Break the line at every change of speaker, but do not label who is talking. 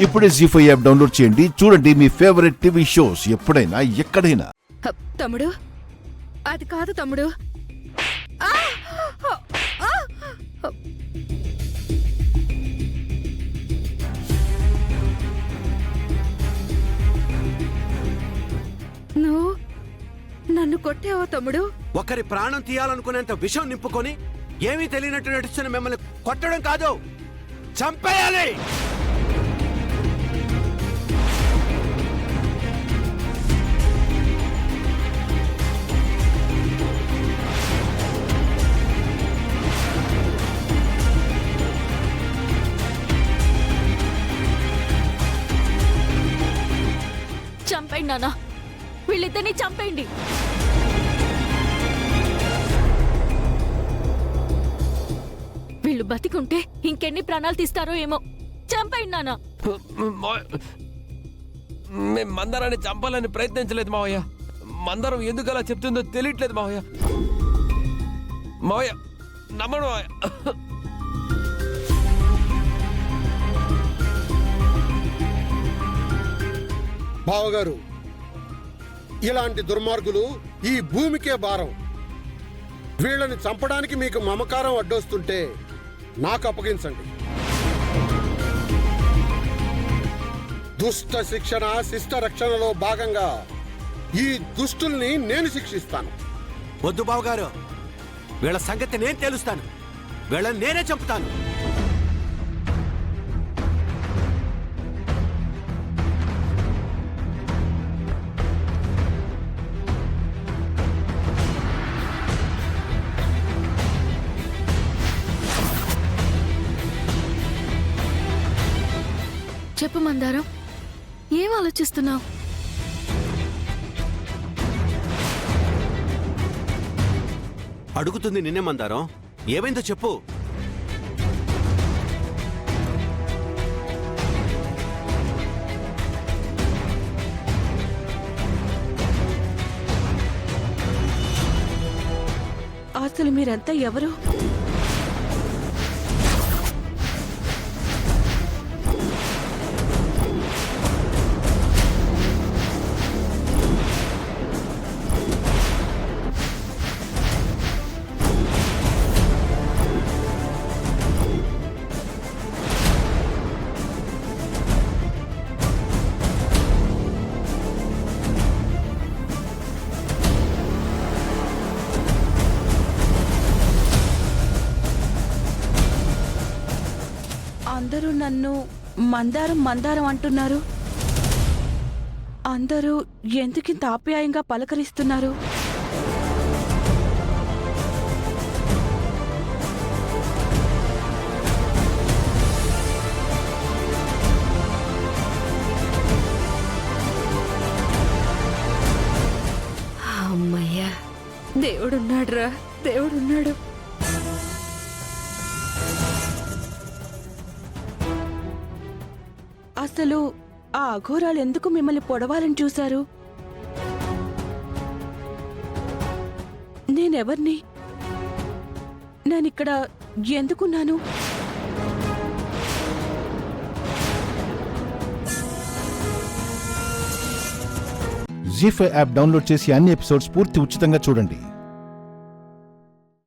ఇప్పుడే జీ5 app download చేయండి. చూడండి మీ ఫేవరెట్ టీవీ షోస్ ఎప్పుడైనా ఎక్కడైనా.
తమ్ముడు, అది కాదు తమ్ముడు. నువ్వు నన్ను కొట్టావా తమ్ముడు?
ఒకరి ప్రాణం తీయాలనుకునేంత విషం నింపుకొని ఏమీ తెలియనట్టు నడుస్తున్న మిమ్మల్ని కొట్టడం కాదు, చంపేయాలి.
చంపేయండి నాన్న, వీళ్ళిద్దరిని చంపేయండి. వీళ్ళు బతికుంటే ఇంకెన్ని ప్రాణాలు తీస్తారో ఏమో. చంపేయండి నాన్న.
మేము మందరాన్ని చంపాలని ప్రయత్నించలేదు మావయ్య. మందరం ఎందుకు అలా చెప్తుందో తెలియట్లేదు మావయ్య. మావయ్య నమ్మడు మావయ్య.
బావగారు, ఇలాంటి దుర్మార్గులు ఈ భూమికే భారం. వీళ్ళని చంపడానికి మీకు మమకారం అడ్డొస్తుంటే నాకు అప్పగించండి. దుష్ట శిక్షణ శిష్ట రక్షణలో భాగంగా ఈ దుష్టుల్ని నేను శిక్షిస్తాను.
వద్దు బావగారు, వీళ్ళ సంగతి నేను తెలుస్తాను. వీళ్ళని నేనే చంపుతాను.
చెప్పు మందారం, ఏం ఆలోచిస్తున్నావు?
అడుగుతుంది నిన్నే మందారం, ఏమైందో చెప్పు.
అసలు మీరంతా ఎవరు? అందరూ నన్ను మందారం మందారం అంటున్నారు. అందరూ ఎందుకింత ఆప్యాయంగా పలకరిస్తున్నారు? అమ్మయ్యా, దేవుడున్నాడురా, దేవుడున్నాడు. అసలు ఆ అఘోరాలు ఎందుకు మిమ్మల్ని పొడవాలని చూశారు? నేనెవర్ని? నేనిక్కడ ఎందుకున్నాను?
జీ5 యాప్ డౌన్లోడ్ చేసి అన్ని ఎపిసోడ్స్ పూర్తి ఉచితంగా చూడండి.